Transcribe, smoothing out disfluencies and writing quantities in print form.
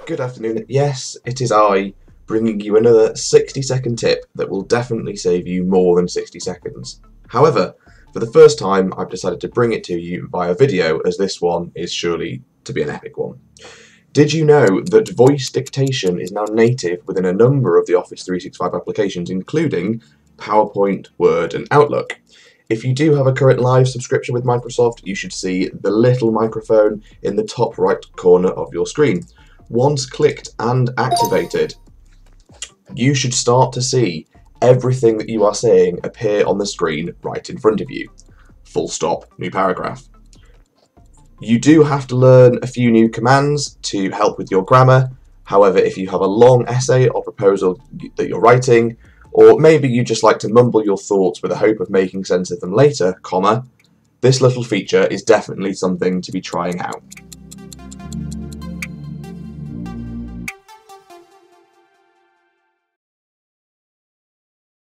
Good afternoon. Yes, it is I, bringing you another 60-second tip that will definitely save you more than 60 seconds. However, for the first time, I've decided to bring it to you via video, as this one is surely to be an epic one. Did you know that voice dictation is now native within a number of the Office 365 applications, including PowerPoint, Word, and Outlook? If you do have a current live subscription with Microsoft, you should see the little microphone in the top right corner of your screen. Once clicked and activated, you should start to see everything that you are saying appear on the screen right in front of you. Full stop, new paragraph. You do have to learn a few new commands to help with your grammar. However, if you have a long essay or proposal that you're writing, or maybe you just like to mumble your thoughts with the hope of making sense of them later, this little feature is definitely something to be trying out.